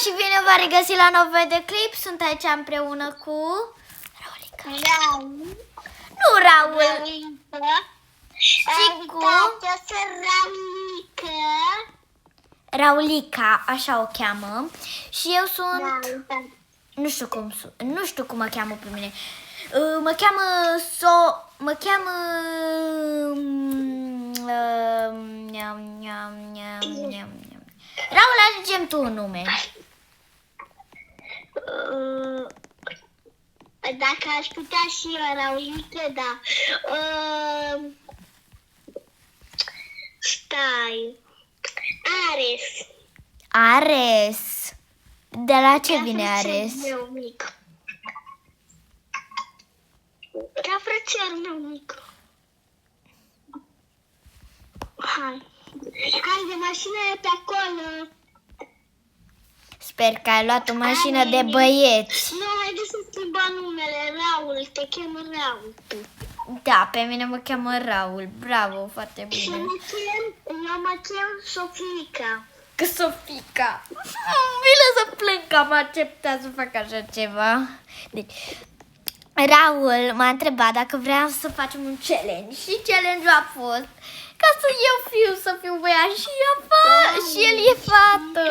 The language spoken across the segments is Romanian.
și bine v-am regăsit la nou videoclip. Sunt aici împreună cu Raulica. Raul. Nu Raul. Raulica. Și cu Eu sunt Raulica. Raulica, așa o cheamă. Și eu sunt... Raulica. Nu știu cum mă cheamă pe mine. Mă cheamă Raul, alegem tu un nume. Dacă aș putea și eu, Raulica, da. Stai. Ares. Ares. De la ce vine Ares? Meu mic. Ca frățel meu mic. Hai. Haide, mașina e pe acolo. Sper că ai luat o mașină de băieți. Nu, haide să schimbăm numele. Raul, te chem Raul. Da, pe mine mă cheamă Raul. Bravo, foarte Și bine. eu mă chem Sofica. Că Sofica. Vine să plâng că am acceptat să fac așa ceva. Deci, Raul m-a întrebat dacă vreau să facem un challenge. Și challenge-ul a fost ca să să fiu băiat și și el e fată.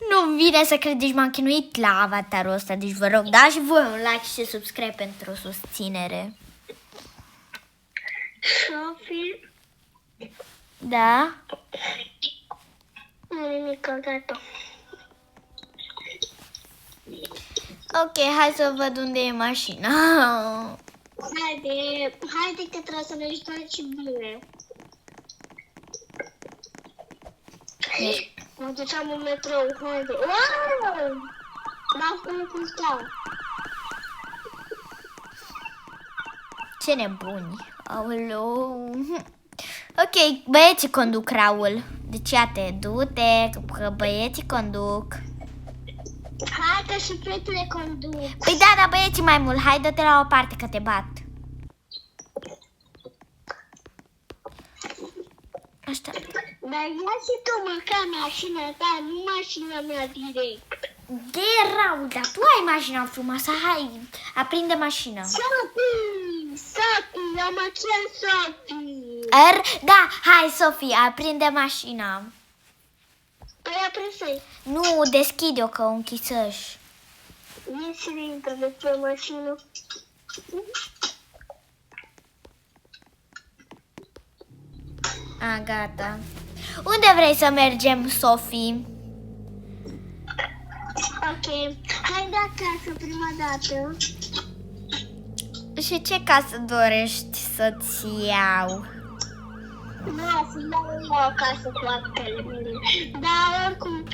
Nu vine să credeți, m-am chinuit la avatarul ăsta, deci vă rog, dați și voi un like și subscribe pentru susținere. Sofie. Da? Nu nimic, gata. Ok, hai să văd unde e mașina. Haide că trebuie să ne jucăm și bine. Mă duceam în metrou, haide. Wow! M-am pus cu stau. Ce nebuni. Aoleu. Ok, băieții conduc, Raul. Deci iată, du-te, că băieții conduc. Haide și fetele conduc. Păi da, dar băieții mai mult. Hai, dă-te la o parte că te bat. Așa. Dar ia și tu măcar mașina ta, nu mașina mea direct. De Raul, dar tu ai mașina frumoasă. Hai, aprinde mașina. Sophie, eu mă chem Sophie. Da, hai, Sofie, aprinde mașina. Păi aprins. Nu, deschide-o că o închisăși. Ieși intră de pe mașină. A, gata. Unde vrei să mergem, Sofie? Ok, hai de acasă prima dată. Și ce casă dorești să-ți iau? Nu, să dau eu acasă cu apele mele. Dar oricum,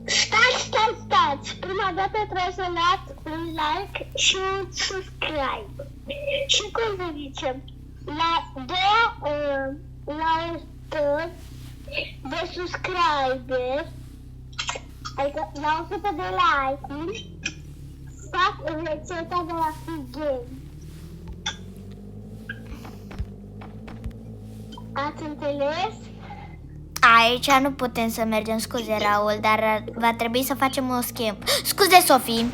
stați. Prima dată trebuie să dați un like și un subscribe. Și cum să zicem, la 100 de subscribe, adică la 100 de like-uri, fac rețeta de la Squid Game. Ați înțeles? Aici nu putem să mergem, scuze, Raul, dar va trebui să facem o schimb. Scuze, Sofie.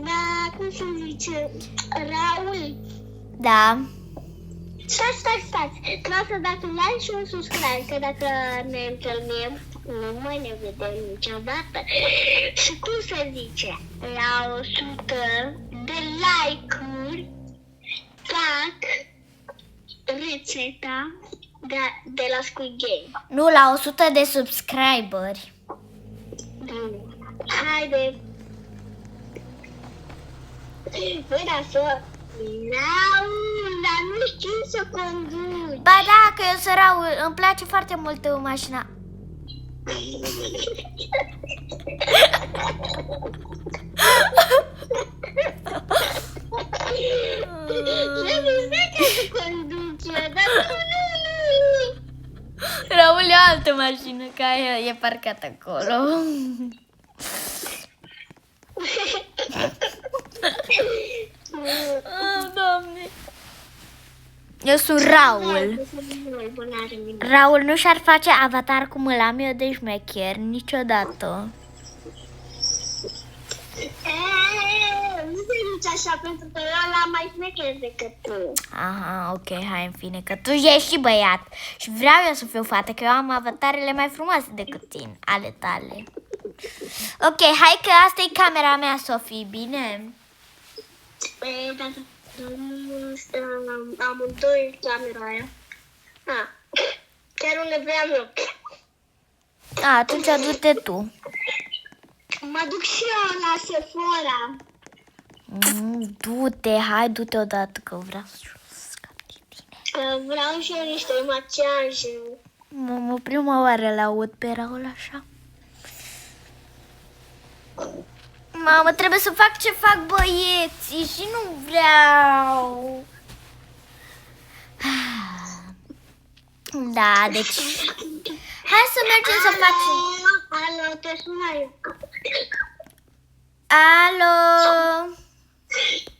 Da, cum se zice, Raul. Da. Stați. Trebuie să dați un like și un subscribe, că dacă ne întâlnim, nu mai ne vedem niciodată. Și cum se zice, la 100 de like-uri fac rețeta de la Squid Game. Nu, la 100 de subscriberi. Haide. Băi, dar nu știu să conduc. Ba da, că eu sunt Raul, îmi place foarte mult mașina. Raul e altă mașină, că aia e parcat acolo. Doamne. Eu sunt Raul. Raul nu și-ar face avatar cum îl am eu de șmecher niciodată. Nu te duci așa, pentru că eu l-am mai șmecher decât tu. Aha, ok, hai în fine, că tu ești și băiat. Și vreau eu să fiu fată, că eu am avatarele mai frumoase decât tine, ale tale. Ok, hai că asta e camera mea, Sofie, bine? Dacă amândoi camera aia. Chiar unde vreau eu. Atunci du-te tu. Mă duc și eu la Sephora. Du-te, hai, du-te odată, că vreau să scap de tine. Vreau și eu niște machiaje. Prima oară l-aud pe Raul așa. Mamă, trebuie să fac ce fac băieții și nu vreau. Da, deci... Hai să mergem să facem... Alo, te sună eu. Alo?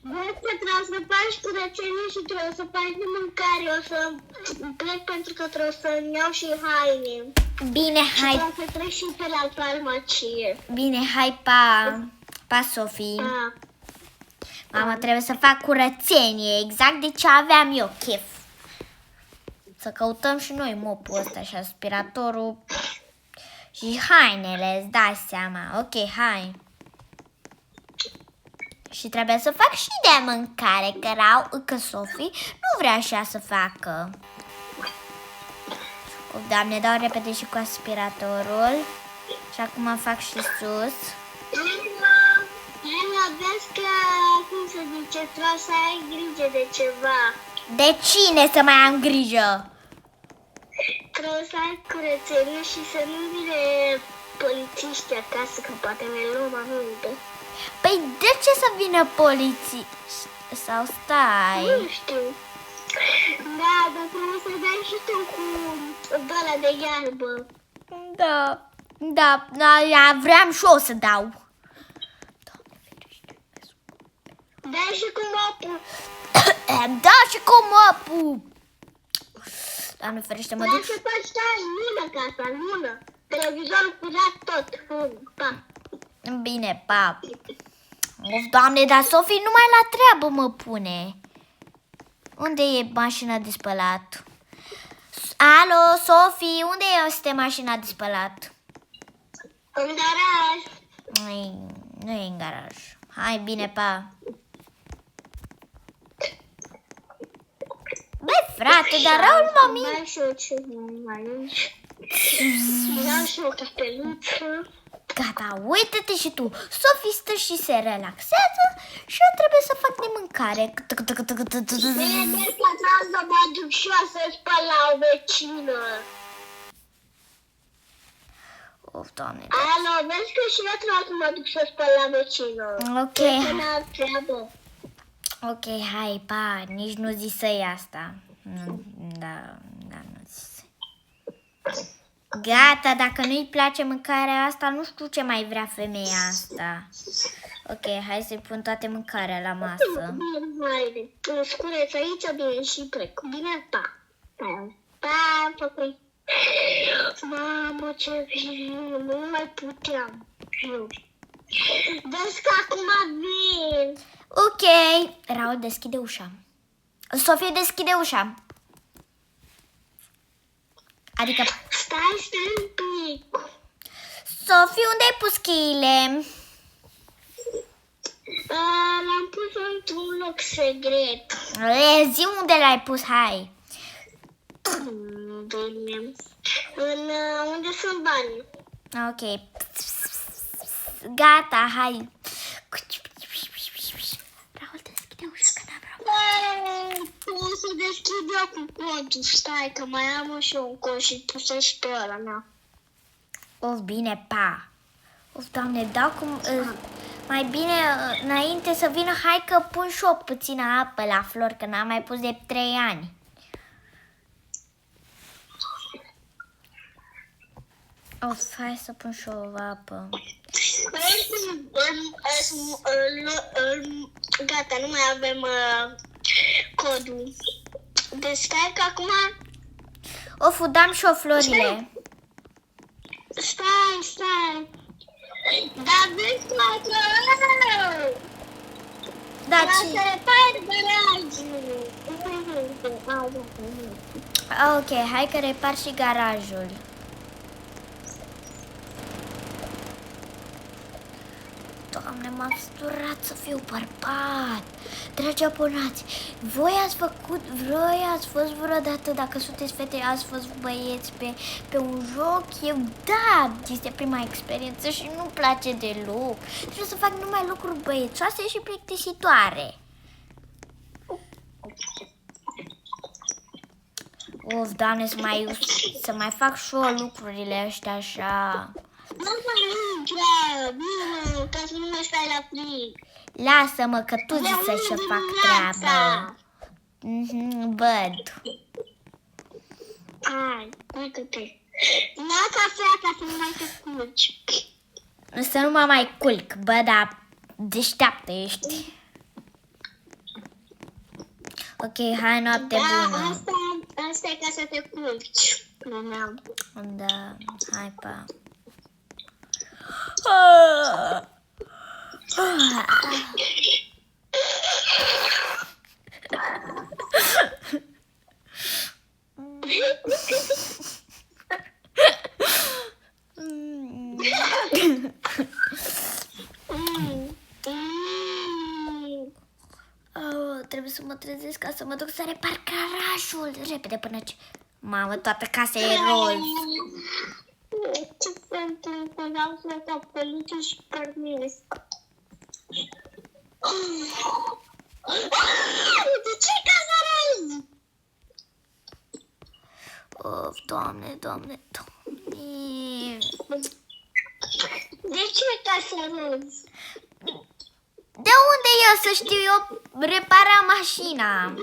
Vezi că trebuie să faci curățenie și trebuie să faci de mâncare. O să plec pentru că trebuie să-mi iau și haine. Bine, hai. Și trebuie să trec și pe la farmacie. Bine, hai, pa. Pa, Sofie. Mama, trebuie să fac curățenie, exact de ce aveam eu chef. Să căutăm și noi mopul ăsta și aspiratorul și hainele, îți dai seama. Ok, hai. Și trebuie să fac și de mâncare, că Sofie nu vrea așa să facă. Doamne, dau repede și cu aspiratorul. Și acum fac și sus. Ela, vezi că, cum se zice, trebuie să ai grijă de ceva. De cine să mai am grijă? Trebuie să ai curățenie și să nu vine polițiști acasă, că poate ne luăm aminte. Păi de ce să vină poliții? Sau stai? Nu știu. Da, dar trebuie să dai și tu cu ăla de iarbă. Da, vreau și eu să dau. Dai și cu mopul. Da, și cu mopul. Doamne ferește, mă duc. Trebuie să faci lună casa, lună. Televizorul curat tot. Pa. Bine, pa. Of, Doamne, dar Sofie numai la treabă mă pune. Unde e mașina de spălat? Alo, Sofie, unde este mașina de spălat? În garaj. Nu e în garaj. Hai, bine, pa. Băi, frate, dar Raul m-a mințit. Mai și eu ce mai aici. Vreau și o capeluță. Gata, uite-te și tu. Sofie stă și se relaxează și eu trebuie să fac de mâncare. Bine, vezi că trebuie să mă duc și eu să spăl la o vecină. Of, Doamne. Alo, vezi că și eu trebuie să mă duc să spăl la vecină. Ok. Ok, hai, pa. Nici nu zisei asta. Da, nu zisei. Gata, dacă nu-i place mâncarea asta, nu știu ce mai vrea femeia asta. Ok, hai să-i pun toate mâncarea la masă. Bine, haide. Scureți aici, bine, și plec. Bine, pa. Pa, pa. Mamă, ce bine, nu mai puteam. Vezi că acum vin. Ok. Raul, deschide ușa. Sofie, deschide ușa. Adică... Stai un pic. Sofie, unde ai pus cheile? L-am pus într-un loc secret. Zi unde l-ai pus, hai. Bine. Unde sunt banii? Ok. Gata, hai. Raul, deschide ușa, că n-am rău. Pot să deschid eu cu codul. Stai, că mai am și eu un cod și tu să-și pe ăla mea. Of, bine, pa. Of, Doamne, dau cum... mai bine, înainte să vină, hai că pun și eu puțină apă la flori, că n-am mai pus de 3 ani. Of, hai să pun și eu apă. Gata, nu mai avem codul. Deci stai că acum... Of, dam și o florile. Stai. Dar vezi că... Da, Dar să ce? repari garajul. Ok, hai că repar și garajul. Doamne, m-am sturat să fiu bărbat. Dragi abonați, voi ați fost vreodată, dacă sunteți fete, ați fost băieți pe un joc? Eu, da, este prima experiență și nu-mi place deloc. Trebuie să fac numai lucruri băiețoase și plictisitoare. Of, Doamne, să mai fac și eu lucrurile astea așa. Mama, nu intră, bine, ca să nu mai stai la frig. Lasă-mă că tu zici să fac treaba. Văd. Hai, uite-te. La cafea ca să nu mai te culci. Să nu mă mai culc, bă, dar deșteaptă ești. Ok, hai, noapte bună. Asta e ca să te culci. Da, hai, pa. Trebuie să mă trezesc ca să mă duc să repar garajul. Repede până ce... Mamă, toată casa e roz. Ce se întâmplă? Vreau să fac peluche și permis. De ce casa roz? Of, Doamne. De ce casa roz? De unde eu să știu? Eu reparam mașina.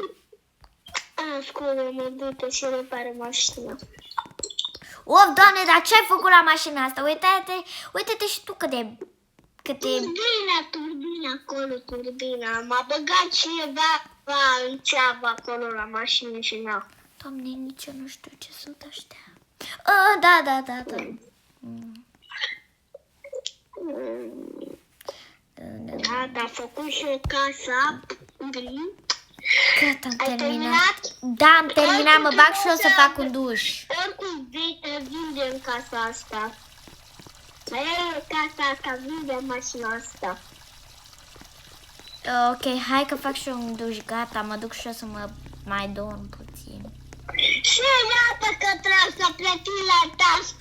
Scuze-mă, du-te și repară mașina. Of, Doamne, dar ce ai făcut la mașina asta? Uite-te și tu cât de... Turbina acolo, turbina. M-a băgat cineva în ceavă acolo la mașină și n-a. Doamne, nici eu nu știu ce sunt ăștia. Da. Da, a făcut și o casă gri. Gata, am terminat. Da, am terminat, mă bag și o să fac un duș. Oricum vindem casa asta. Casa asta, vindem mașina asta. Ok, hai că fac și eu un duș, gata, mă duc și eu să mă mai dorm puțin. Și iată că trebuie să plătim la tașă.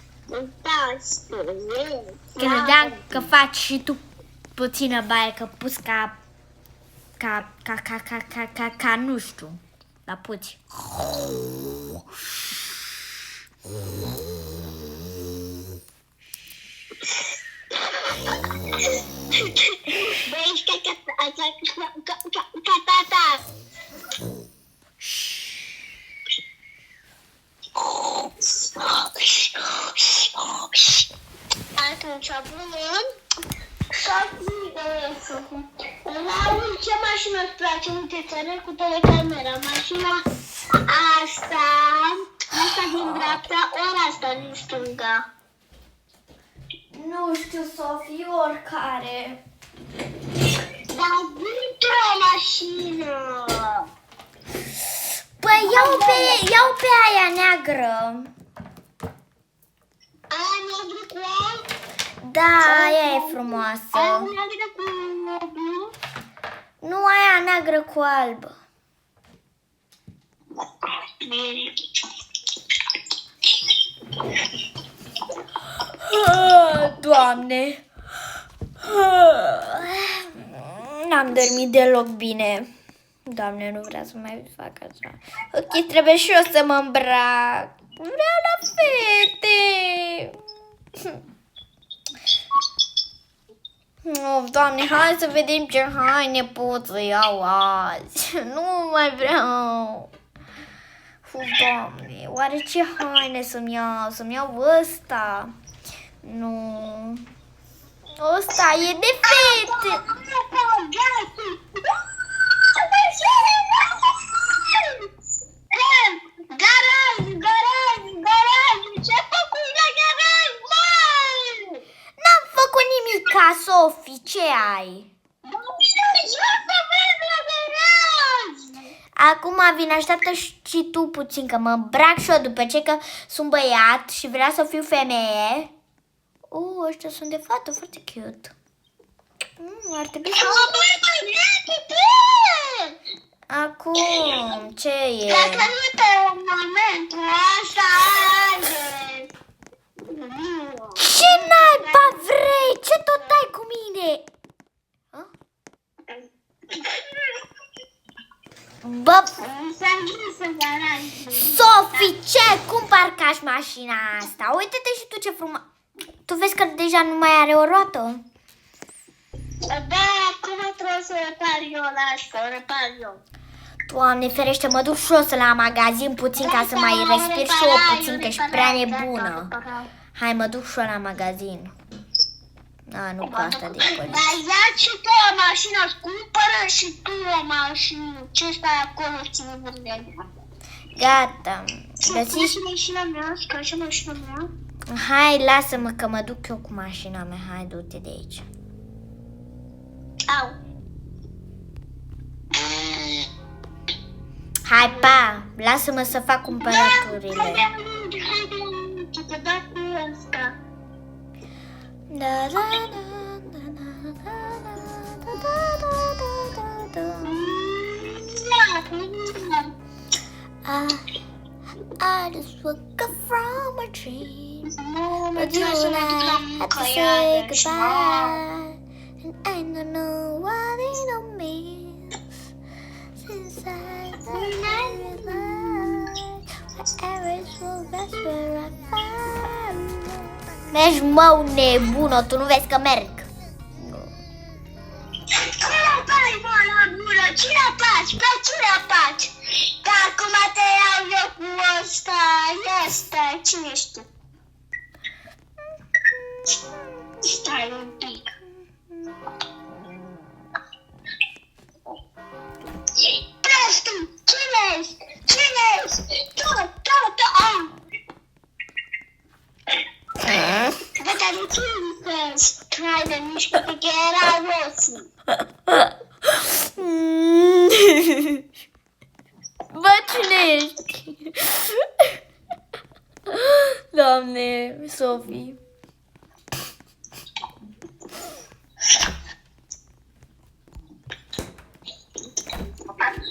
Credeam că faci și tu puțină baie, că pus ca nu știu, la puți. Băi, ești ca tata. Atunci, bună. Raul, ce mașină îți place? Uite, țără cu telecamera. Mașina asta din dreapta, ori asta din stânga. Nu știu, Sofie, oricare. Dar dintr-o mașină. Păi iau pe aia neagră. Aia neagră cu alb? Da, aia e frumoasă. Aia neagră cu blu? Nu, aia neagră cu alb. Doamne, n-am dormit deloc bine. Doamne, nu vreau să mai fac așa. Ok, trebuie și eu să mă îmbrac. Vreau la fete. Oh, Doamne, hai să vedem ce haine pot să iau azi. Nu mai vreau. Doamne, oare ce haine să-mi iau? Să-mi iau ăsta? Nu. Ăsta e de fete. Sofie, ce ai? Acum vin, așteaptă și tu puțin, că mă îmbrac și eu după ce că sunt băiat și vreau să fiu femeie. Ăștia sunt de fată, foarte cute. Ar trebui să... Acum, ce e? Dacă nu te momentul ăsta, Ce naiba vrei? Ce tot dai cu mine? Bă, Sofie, ce? Cum parcași mașina asta? Uite-te și tu ce frumos. Tu vezi că deja nu mai are o roată? Da, acum trebuie să repar eu la asta, o repar eu. Doamne ferește, mă duc și eu să la magazin puțin ca să mai respir și eu puțin, că ești prea nebună. Hai, mă duc și eu la magazin. Nu cu asta de acolo. Dar ia și tu o mașină, cumpără și tu o mașină. Ce stai acolo, ține vârde? Gata. Găsiți și mașina mea, și și mașina mea. Hai, lasă-mă că mă duc eu cu mașina mea. Hai, du-te de aici. Au. Hai, pa! Lasă-mă să fac cumpărăturile. Te dai cu asta. Da, da, da, da, da, da, I just woke up from a dream, but you and I had to say goodbye, and I don't know what it all means. Since I realized wherever is for that's where I find. Mergi, mă, nebună, tu nu vezi că merg? Cine apaci, mă, la gură? Cine apaci? Pe cine apaci? Că acum te iau eu cu ăsta. Este, cine ești tu? Stai un pic. Prestu, cine ești? Cine ești? Tu. Dar de ce nu ești? Trai de mișcă pe că era roții. Bă, cine ești? Doamne, Sofie.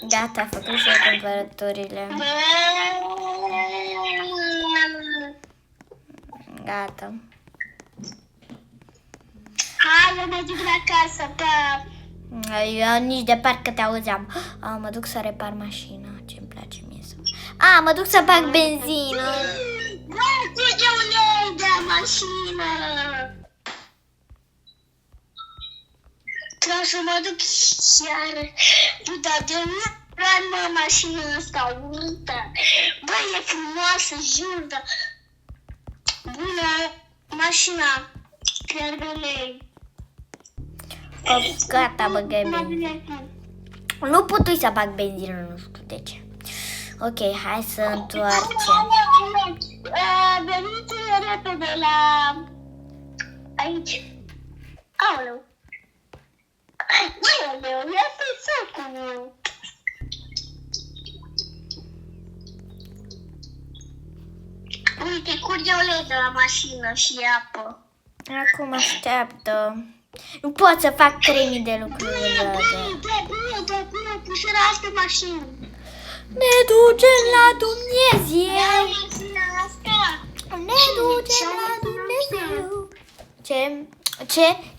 Gata, a făcut și eu cumpărăturile. Gata. Hai, eu mă duc la casă, pa. Eu nici de parcă te auzeam. Mă duc să repar mașina. Ce-mi place mie să... mă duc să bag benzină. Nu, curge ulei de mașină. Trebuie să mă duc chiar. Dar de nu vreau, mă, mașina asta urâtă. Bă, e frumoasă, jur, dar... Bună, mașina. Chiar de ulei. Gata, băgă benzină. Nu putui să bag benzină, nu știu de ce. Ok, hai să întoarcem. Veniți repede la... aici. Aoleu. Aoleu, ia pe sacul meu. Uite, curge ulei de la mașină și apă. Acum așteaptă. Nu pot să fac 3000 de lucruri în râde. Dă-bine, puși la altă mașină. Ne ducem la Dumnezeu. Mașina asta. Ne ducem la Dumnezeu.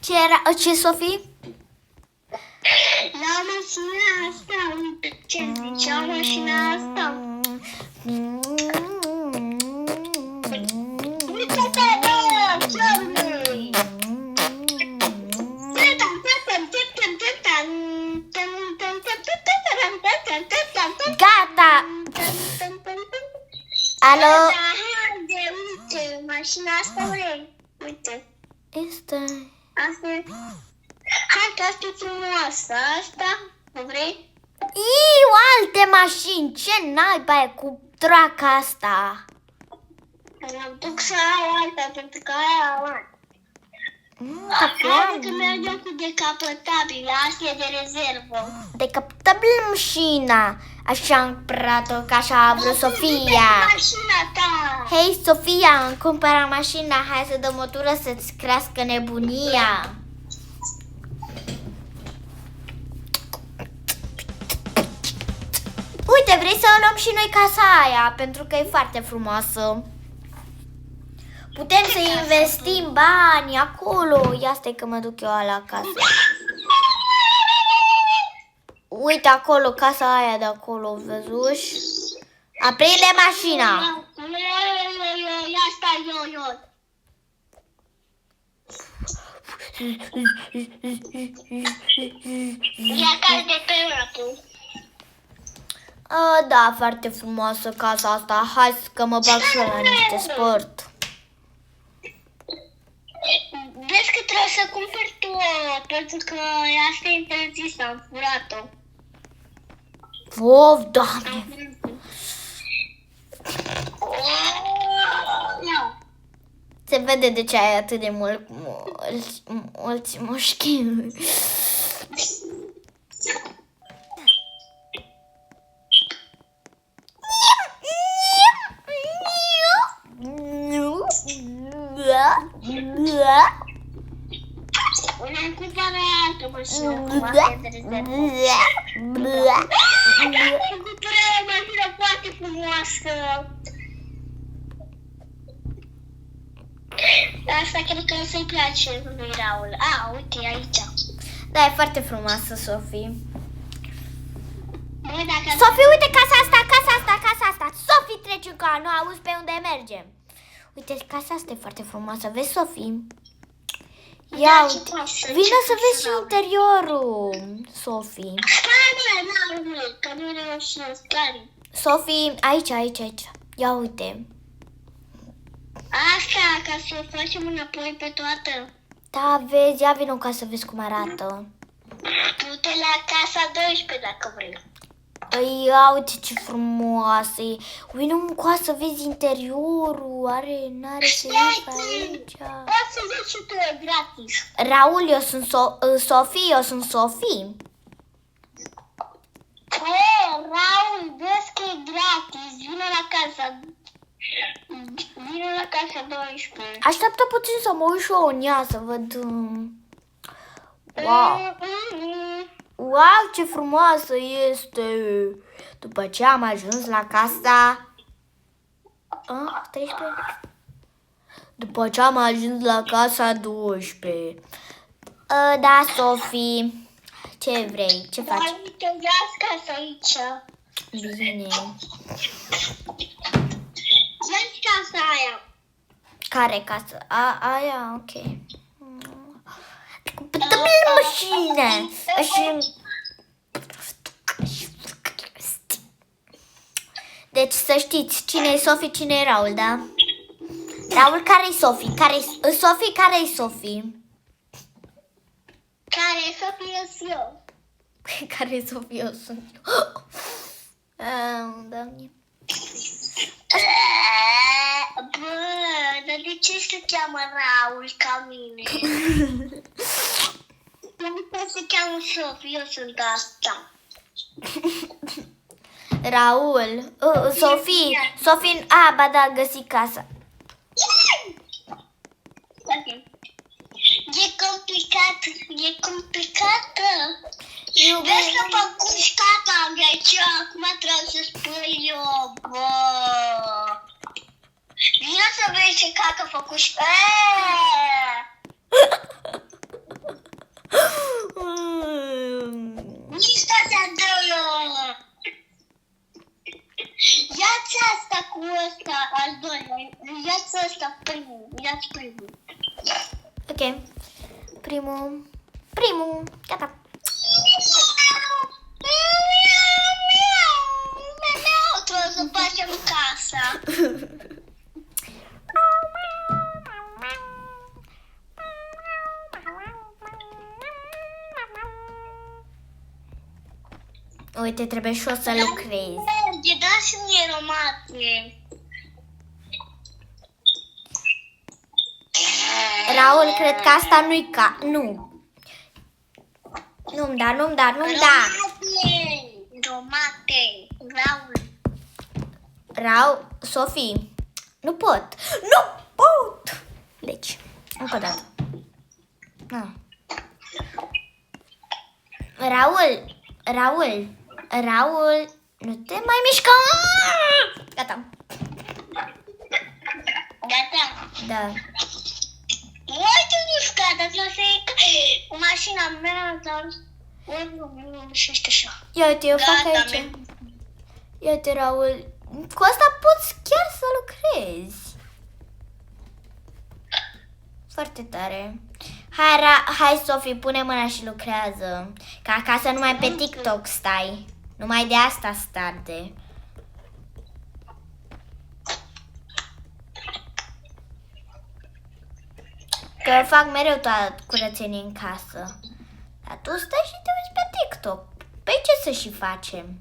Ce era? Ce, Sofie? La mașina asta, uite ce zicea mașina asta. Uite-te, bă, Charlie! Gata! Alo? Haide, uite, mașina asta vrei. Uite. Este... Asta e... Hai că asta e frumoasă. Asta, o vrei? Iu, alte mașini! Ce naiba e cu draca asta? Mă duc să iau alta, pentru că aia am. Hai că mergem cu decapătabil, asta e de rezervă. Decapitabil mașina. Așa am cumpărat-o, ca așa a vrut Sofia. Mașina ta. Hei, Sofia, am cumpărat mașina. Hai să dăm o tură să-ți crească nebunia. Uite, vrei să luăm și noi casa aia, pentru că e foarte frumoasă. Putem să investim bani acolo. Ia stai că mă duc eu la casă. Uite acolo, casa aia de acolo, văzuși? Aprinde mașina. Ia stai, eu. Ia care de pe urmă. Da, foarte frumoasă casa asta. Hai că mă bag și eu la niște sport. Vezi că trebuie să cumperi tu, pentru că asta e interzisă, am furat-o. Of, Doamne! Se vede de ce ai atât de mulți mușchi. Am cumpărat altă mașină, cum asta e de rezervă. Am cumpărat o mașină foarte frumoasă. Asta cred că să-i place lui Raul. Uite, aici. Da, e foarte frumoasă, Sofie. Băi, dacă... Sofie, uite casa asta. Sofie, treci încă, nu auzi pe unde mergem. Uite, casa asta e foarte frumoasă. Vezi, Sofie? Ia uite. Vino să vezi și interiorul, Sofie. Stai, că nu reușesc, stai. Sofie, aici. Ia uite. Asta, ca să o facem înapoi pe toată. Da, vezi, ia vino ca să vezi cum arată. Du-te la casa 12 dacă vrei. Ia uite ce frumoasă e. Vino încoa să vezi interiorul. N-are serif aici. Poți să zici și tu, e gratis. Raul, eu sunt Sofie. Raul, vezi că e gratis. Vino la casa 12. Așteaptă puțin să mă uit și eu în ea să văd. Wow, ce frumoasă este! După ce am ajuns la casa... 13? După ce am ajuns la casa 12. Da, Sofie. Ce vrei? Ce faci? Dar uite, ia-ți casa aici. Bine. Ia-ți casa aia. Care casă? Aia, ok. Dă-mi mașină! Deci să știți cine e Sofie, cine e Raul, da? Raul, care-i Sofie? Sofie, care-i Sofie? Care Sofie sunt eu. Care-i Sofie? Eu sunt eu. Doamne. Bă, dar de ce se cheamă Raul ca mine? Pentru că se cheamă Sofie, eu sunt asta. Raul, Sofie, ba da, găsi casa. E complicată. Vezi că fac cușcata aici, acum trebuie să spui eu, bă. Vino să vezi ce cacă fac cușcata. Nici astea două. Ia-ți asta cu ăsta, al doilea. Ia-ți ăsta primul. Ia-ți primul. Ok. Primul. Gata. Trebuie să facem casa. Uite, trebuie și eu să lucrez. Merge, da și mie romate. Raul, cred că asta nu-i Nu. Nu-mi da. Tomate. Raul, Sofie, nu pot. Deci, încă o dată. Raul, nu te mai mișca. Gata. Da. Uite, nu scada, să mașina mea, dar nu știu așa. Ia uite, eu fac aici. Ia uite, Raul, cu asta poți chiar să lucrezi. Foarte tare. Hai, Sofie, pune mâna și lucrează. Ca acasă numai pe TikTok stai. Numai de asta starde. Că fac mereu toată curățenie în casă. Dar tu stai și te uiți pe TikTok. Păi ce să și facem?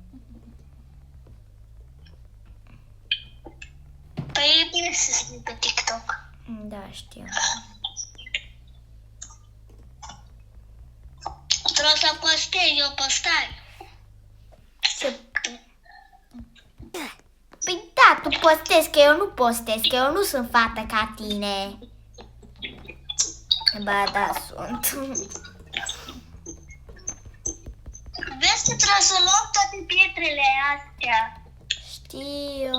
Păi e bine să stai pe TikTok. Da, știu. Trebuie să postez, eu postai. Păi da, tu postezi, că eu nu postez, că eu nu sunt fată ca tine. Ba da, sunt. Vezi că trebuie să luăm toate pietrele astea. Știu.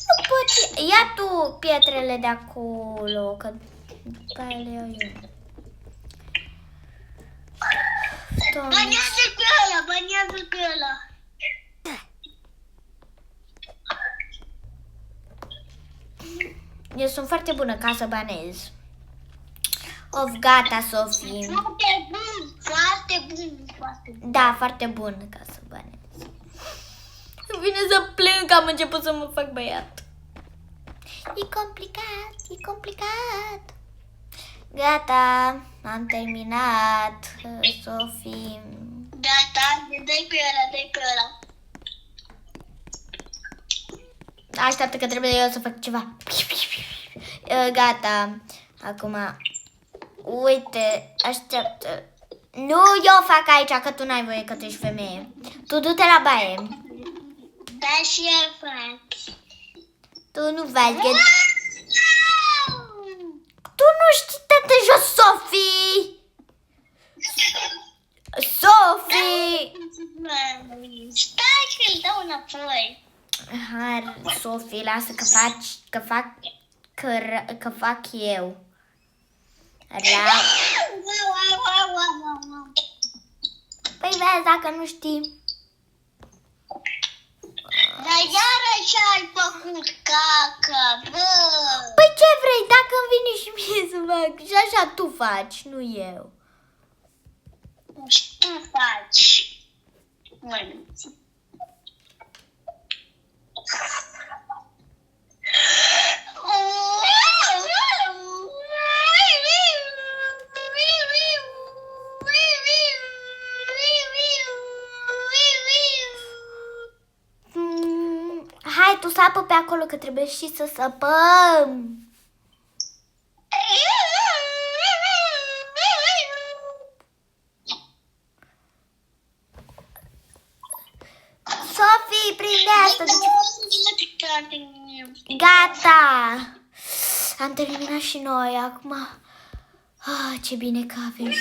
Nu pot. Ia tu pietrele de acolo, că după aia le iau eu. Banează pe ăla. Eu sunt foarte bună ca să banez. Gata, Sofie. Foarte bun. Da, foarte bun ca să banez. Îmi vine să plâng că am început să mă fac băiat. E complicat. Gata, am terminat, Sofie. Gata, dai pe ăla. Așteaptă că trebuie eu să fac ceva. Gata. Acum, uite, așteaptă. Nu, eu fac aici, că tu n-ai voie, că tu ești femeie. Tu du-te la baie. Da, și eu fac. Tu nu faci, că... Tu nu știi de jos, Sofie! Sofie! Stai că îl dau înapoi. Hai, Sofie, lasă că fac eu. Păi vezi, dacă nu știi. Dar iarăși ai făcut caca, bă! Păi ce vrei, dacă îmi vine și mie să fac? Și așa tu faci, nu eu. Și tu faci. Măi, Hai, tu sapă pe acolo, că trebuie și să săpăm. Sofie, prinde asta. Gata. Am terminat și noi acum. Ce bine că avem.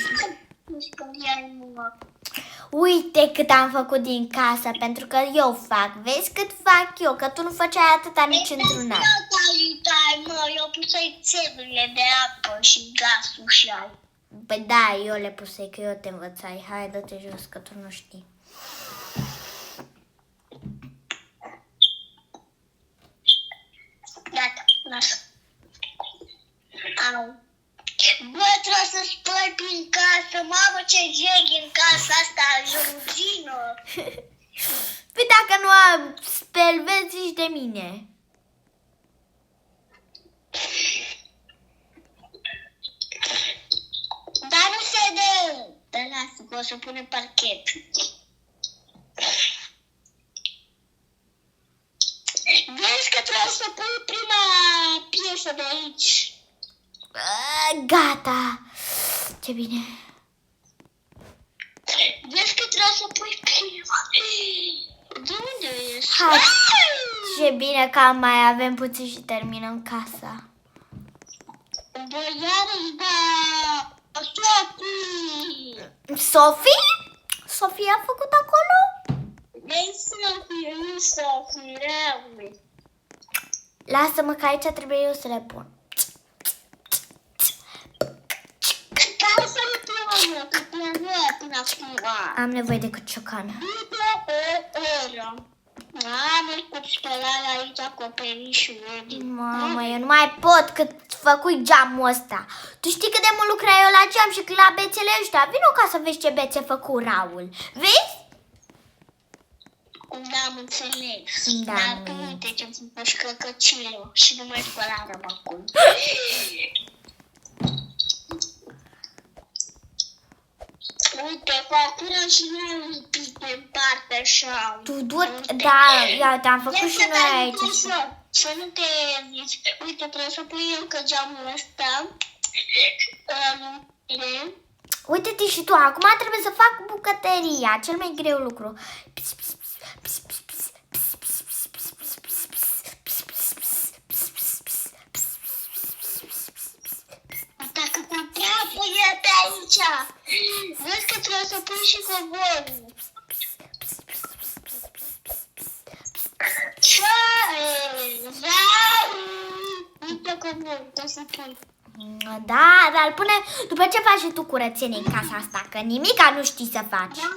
Uite cât am făcut din casă, pentru că eu fac. Vezi cât fac eu, că tu nu făceai atâta nici într-un an. Eu pusei țelurile de apă și gasul și ai. Păi da, eu le pusei, că eu te învățai. Hai, dă-te jos, că tu nu știi. Gata, lasă. Au. Bă, trebuie să spăl prin casă. Mamă, ce jeg în casa asta, junghină. Păi dacă nu am spel, vezi, zici de mine. Dar nu se dă. Dar lasă, că o să punem parchet. să pui prima piesă de aici. Gata. Ce bine. Vezi că trebuie să pui prima. De unde ești? Hai. Ce bine că mai avem puțin și terminăm casa. Bă, iarăși, da. Sofie! Sofie? Sofie a făcut acolo? Ei, Sofie, nu Sofie, rău. Lasă-mă că aici trebuie eu să le pun. Stai să le pun, că plănuie până acum. Am nevoie de ciocană. După o oră. Am cu spălarea aici acoperișul. Mamă, eu nu mai pot cât făcui geamul ăsta. Tu știi cât de mult lucrai eu la geam și la bețele ăștia? Vino ca să vezi ce bețe făcu Raul. Vezi? Da, am înțeles. Da, Dar măi. tu uite ce-mi faci căcăcilă și nu mai spălarea acum. Uite, factură și noi un pic pe partea așa. Tu da, ia, te-am făcut și noi aici. Să nu te zici. Uite, trebuie să pui încă geamul ăsta. Uite-te și tu, acum trebuie să fac bucătăria, cel mai greu lucru. Dacă te treabă e pe aici. Vezi că trebuie să pui și covorul. Uite covorul, trebuie să pui. Da, dar îl pune după ce faci și tu curățenie în casa asta, că nimica nu știi să faci. Da,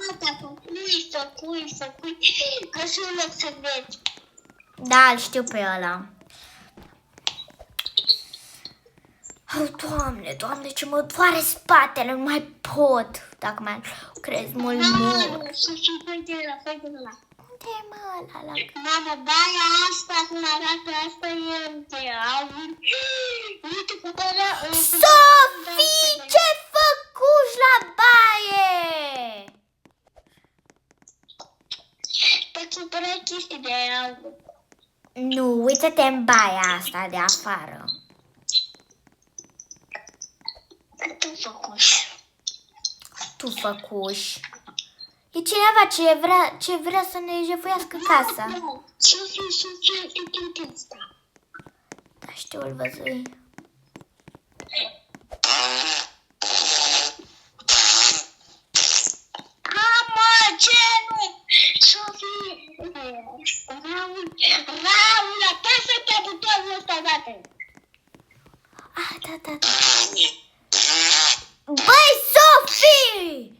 să pui, că și un loc să vezi. Da, îl știu pe ăla. Oh, Doamne, ce mă doare spatele, nu mai pot. Dacă mai lucrez mult. Să fii de la. Unde e mă ăla? Mama, baia asta, cum arată asta, e de aur. Uite cu ăla... Sofie, ce făcuși la baie? Te cumpărai chestii de aur. Nu, uite-te în baia asta de afară. Tu făcuși. E cineva ce vrea să ne jefuiască casa. Sofie, uite asta. Da, știu, îl văzui. Mama, ce nu? Sofie, Raul, apasă pe butonul ăsta, dată. Ah, da. Băi, Sofie!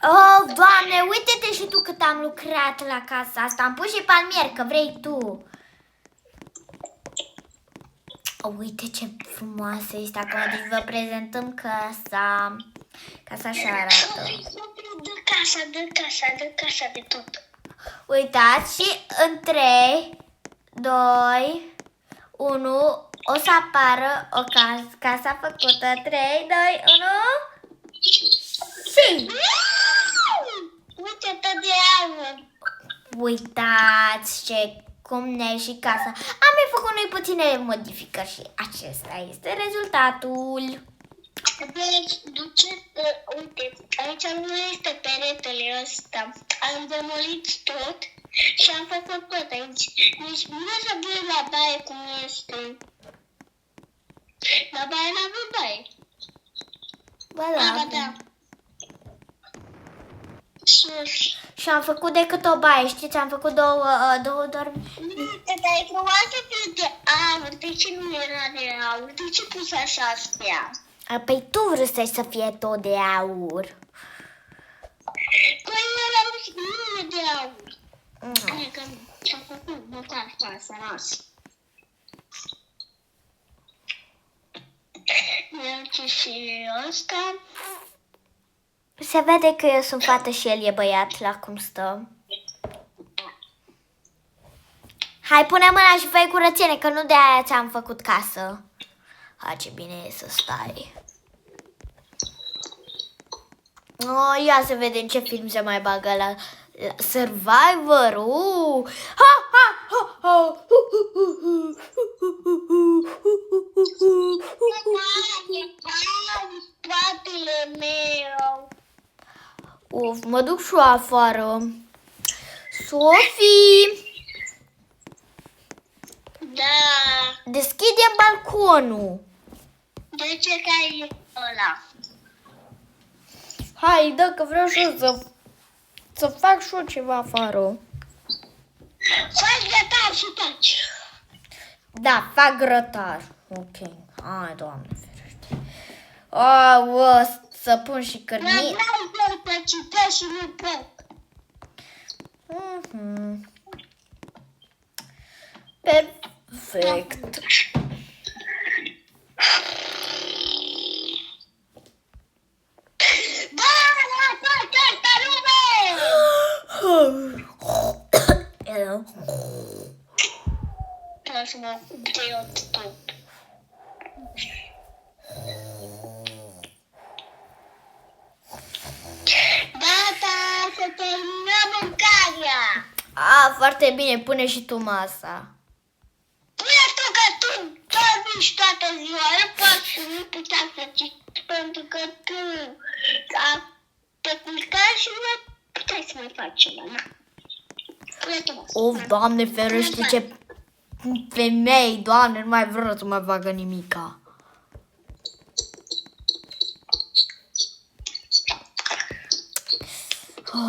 Oh, Doamne, uite-te și tu cât am lucrat la casa asta. Am pus și palmier, că vrei tu. Oh, uite ce frumoasă este acum. Deci vă prezentăm casa. Casa așa arată. Dă casa de tot. Uitați și în 3, 2, 1 o să apară o casa făcută. 3, 2, 1 și... Uite tot de aur. Uitați cum ne și casa. Am mai făcut noi puține modificări și acesta este rezultatul. Deci, uite, aici nu este peretele ăsta. Am demolit tot și am făcut tot aici. Deci, nu să vii la baie cum este. La baie n-avem baie. Ba Da. Sus. Și am făcut decât o baie, știți? Am făcut două dormi. Uite, dar e frumoasă de aur. De ce nu era de aur? De ce pus așa astea? Păi tu vrei să fie tot de aur. Păi ăla nu e de aur. Adică s-a făcut măcar săras. Merge și ăsta. Se vede că eu sunt fată și el e băiat la cum stă. Hai, pune mâna și fă curățenie, că nu de aia ți-am făcut casă. Hai, ce bine e să stai. Oh, ia să vedem ce film se mai bagă la Survivor. Ha! Spatele meu. Uf, mă duc și eu afară. Sofie, Da. deschide balconul. De ce care e ăla? Hai, dă că vreau și eu să fac și eu ceva afară. Faci gata și taci. Da, fac grătar. Ok. Hai, Doamne ferește. O să pun și Nu cărnii. vreau să citesc și nu pot. Perfect. Da, fac asta, lume! Trebuie să mă ocup de eu tot. Gata, să terminăm mâncarea. Foarte bine, pune și tu masa. Pune tu că tu dormi toată ziua, nu poți să nu putea să citești pentru că tu te culcai și nu puteai să mai faci ceva, na. Pune tu masa. Of, Doamne ferește, ce femei, Doamne, nu mai vreau să mai facă nimica.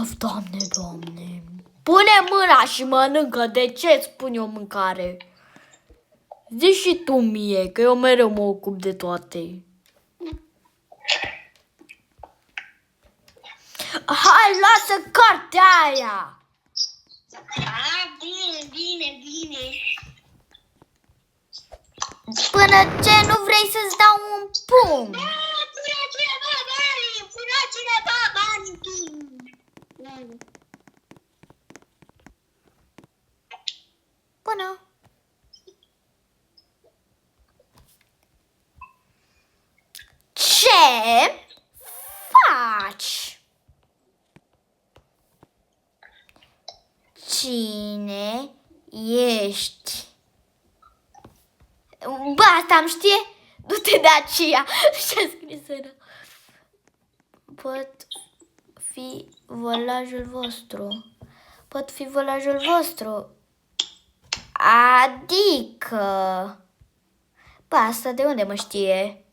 Of, Doamne, Doamne. Pune mâna și mănâncă, de ce îți pun eu mâncare? Zici și tu mie, că eu mereu mă ocup de toate. Hai, lasă cartea aia! Bine, bine, bine. Până ce nu vrei să-ți dau un pumn. Pune cineva banii, pune cineva banii. Până. Ce faci? Cine ești? Bă, asta îmi știe? Du-te de aceea. Ce-a scris ăla? Pot fi volajul vostru. Pot fi volajul vostru. Adică... Bă, asta de unde mă știe?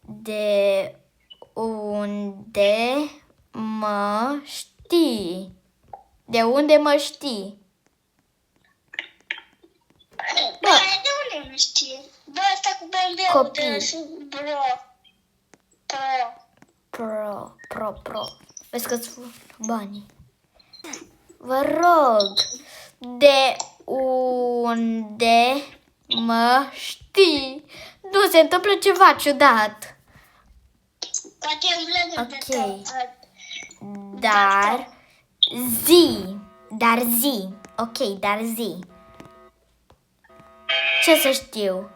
De unde mă știi? De unde mă știi? Bă, de unde nu știe? Bă, asta cu BMW-ul Copii. de sub Pro. Vezi că-ți fur banii. Vă rog, de unde mă știi? Nu, se întâmplă ceva ciudat. Poate umblă de Ok. tot. Dar zi. Ok, dar zi. Ce să știu?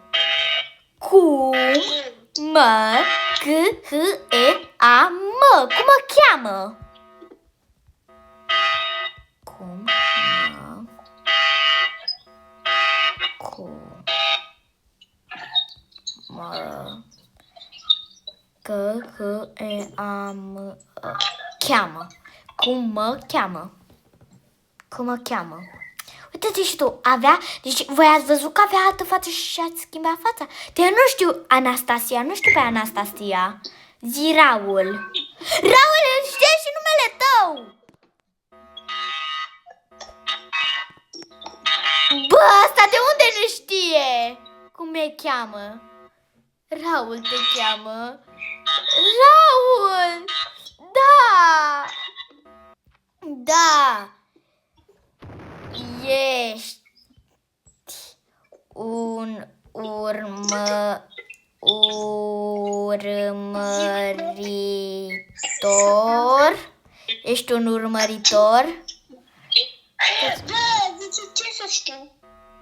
Cum mă, Cum mă cheamă? Cum mă cheamă. Cum mă cheamă? Uite-te și tu, deci voi ați văzut că avea altă față și ați schimbat fața? Te eu nu știu Anastasia, nu știu pe Anastasia. Zi Raul. Raul, îl știe și numele tău! Bă, asta de unde ne știe? Cum me cheamă? Raul te cheamă. Raul! Da! Da! Ești un urmăritor. Ești un urmăritor? Bă, zice, ce să știu?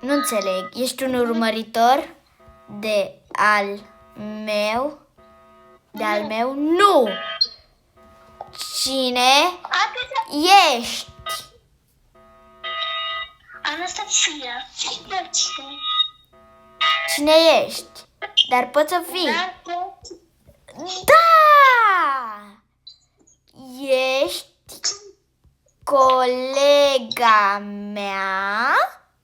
Nu înțeleg. Ești un urmăritor de al meu? De al meu? Nu! Cine Atâta, ești? Anastasia. De ce? Cine ești? Dar poți să fii. Dar pot. Da! Ești colega mea.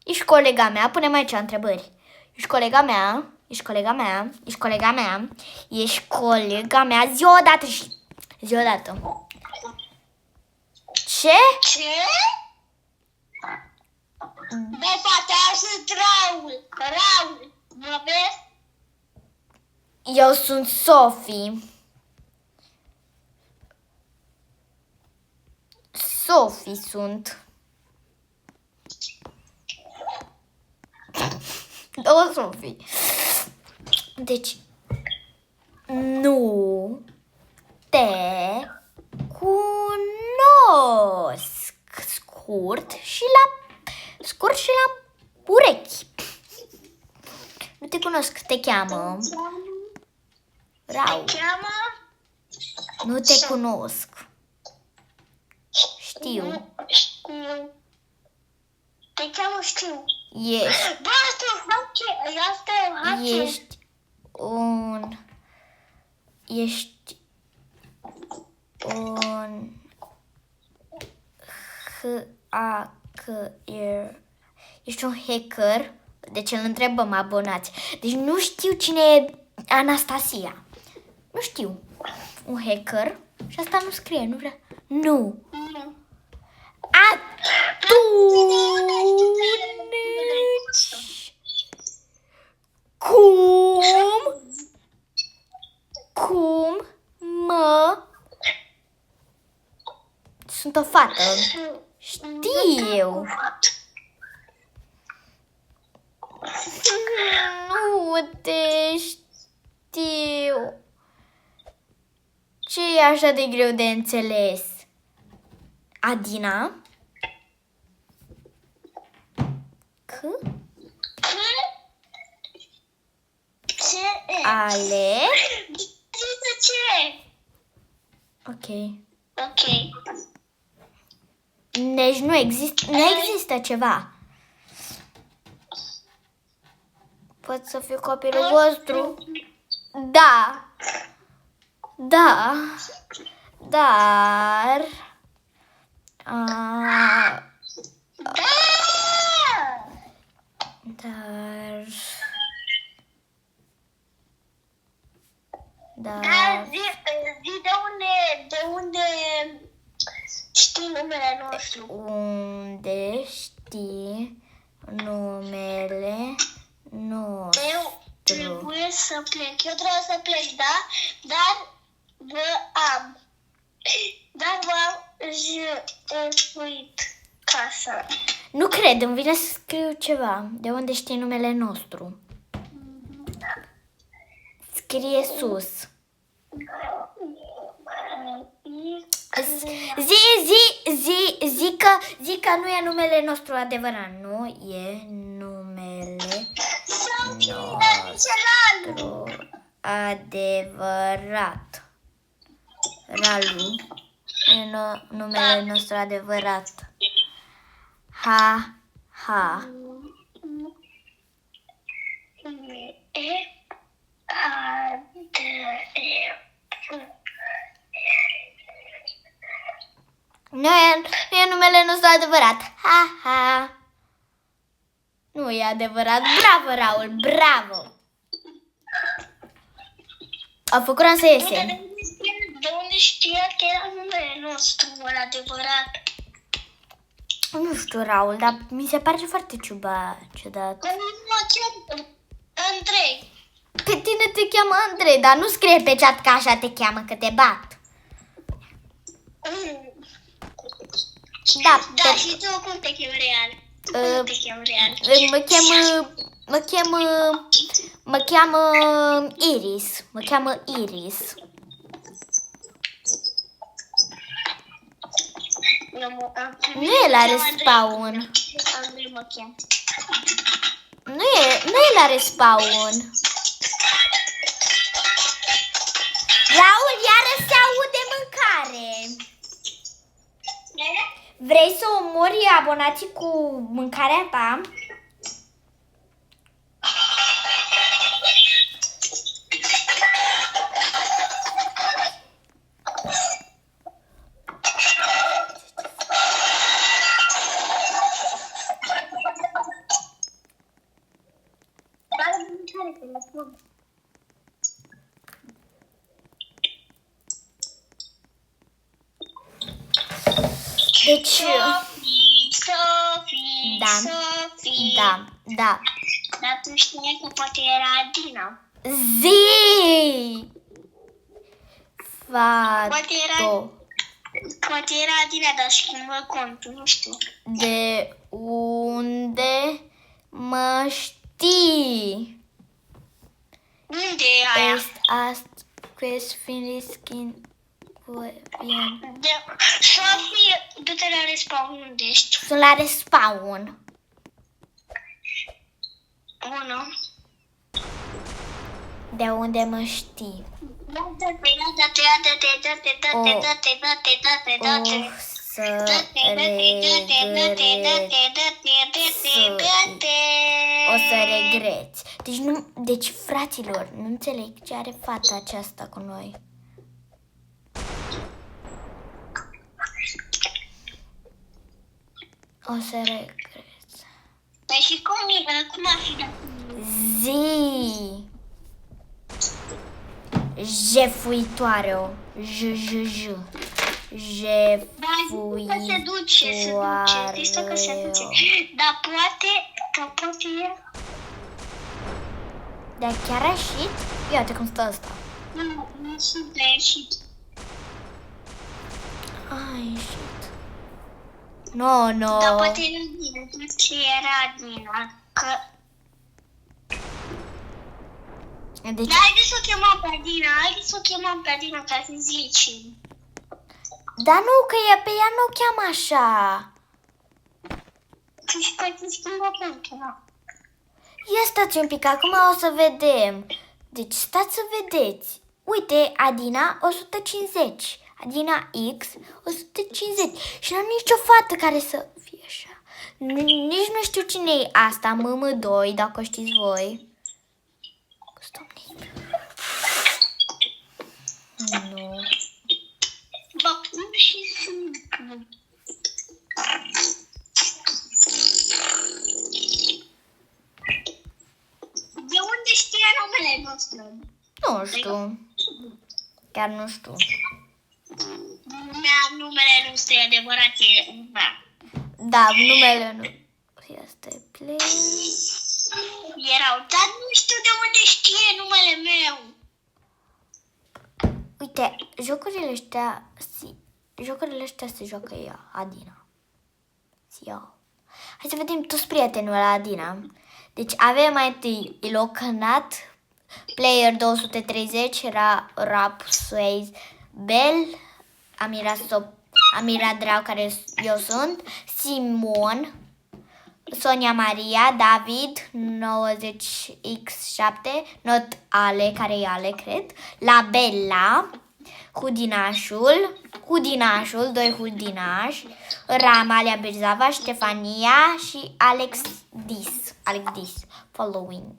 Ești colega mea. Pune-mi aici întrebări. Ești colega mea. Ești colega mea. Ești colega mea. Ești colega mea. Zi odată și... Zi odată. Ce? Ce? Bă, fata, eu sunt Raul. Raul, mă vezi? Eu sunt Sophie. Sophie sunt. Două Sophie. Deci, nu te cunosc. Scurt și la urechi. Nu te cunosc, te cheamă Raul. Te cheamă? Nu te cunosc. Știu. Nu știu. Te cheamă știu. Ești. Bă, asta e hacker. Asta e hacker. Ești un... Ești un... Hacker. Ești un hacker. Deci îl întrebăm abonați. Deci nu știu cine e Anastasia. Nu știu. Un hacker. Și asta nu scrie, nu vrea. Nu. Nu. Atunci... Cum mă... Sunt o fată. Știu. Nu te știu. Ce e așa de greu de înțeles? Adina? Ce? Ale? Zice ce? Ok. Ok. Deci nu există ceva. Pot să fiu copilul vostru? Da. Da. Dar... Dar... Dar zi de unde știi numele nostru? Unde știi numele nostru? Eu trebuie să plec. Eu trebuie să plec, da? Dar uit casa. Nu cred, îmi vine să scriu ceva. De unde știi numele nostru? Scrie sus. Zi că nu e numele nostru adevărat. Nu e numele nostru adevărat. Ralu. E numele nostru adevărat. Ha. Nu e numele nostru adevărat. Ha. Nu e adevărat. Bravo, Raul, bravo. A făcut să iese. De unde știa că era numele nostru adevărat? Nu știu, Raul, dar mi se pare foarte ciudat. Andrei. Pe tine te cheamă Andrei, dar nu scrie pe chat că așa te cheamă, că te bat. Da, și tu cum te chem real? Cum te chem real? Mă cheamă Iris. Mă cheamă Iris. Nu e la respawn. Andrei mă chem. Nu e la respawn. Raul, iară se aude mâncare. Vrei să omori abonații cu mâncarea ta? Deci, Sofie, Da. Sofie. da. Dar tu știi că poate era Adina. Zi! Poate era Adina, dar schimbă contul, nu știu. De unde mă știi? Unde e aia? Question skin. Sofie, du-te la respawn, unde ești? Sunt la respawn. 1. De unde mă știi? O să regreți. Deci, fraților, nu înțeleg ce are fata aceasta cu noi. O să regreți. Păi și cum ar fi dacă... Zi! Jefuitoare-o. Jefuitoare-o. Se duce. Dar poate e... Dar chiar a ieșit? Iată cum stă ăsta. Nu sunt de ieșit. A ieșit. No. Dar poate era Dina, ce era Dina, că... Deci, Dar haideți să o chemăm pe Dina, ca să zicem. dar nu, că pe ea nu o cheamă așa. Și poate schimba contul. Ia stați un pic, acum o să vedem. Deci stați să vedeți. Uite, Adina 150. Adina X 150. Și nu am nicio fată care să fie așa. Nici nu știu cine e asta, MM2, dacă o știți voi. Nu. Bacum și simplu. De unde știe numele nostru? Nu știu. Chiar nu știu. Numele nostru e adevărat, e Da, numele nu. Este play. Erau, dar nu știu de unde știe numele meu. Uite, jocurile ăștia se joacă ea, Adina. Hai să vedem toți prietenul la Adina. Deci avem mai întâi Ilocnat, Player 230, Rap Sways, Bell, Amira Drau, care eu sunt, Simon, Sonia Maria, David, 90x7, Not Ale, care e Ale, cred, La Bella, Hudinașul, 2 Hudinași, Ramalia Berzava, Ștefania și Alex Dis, followers.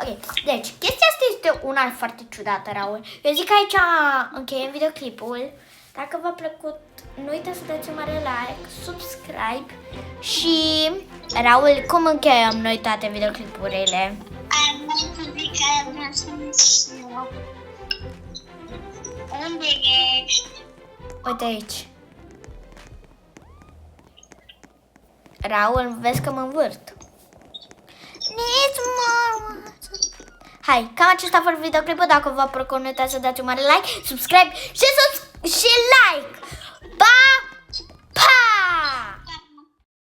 Ok, deci, chestia asta este una foarte ciudată, Raul. Eu zic că aici încheiem videoclipul. Dacă v-a plăcut, nu uitați să dați un mare like, subscribe și, Raul, cum încheiem noi toate videoclipurile? Am să zic că vreau să știu. Unde ești? Uite aici. Raul, vezi că mă învârt. Nici mă. Hai, cam acesta a fost videoclipul. Dacă v-a plăcut, nu uitați să dați un mare like, subscribe și like. Pa!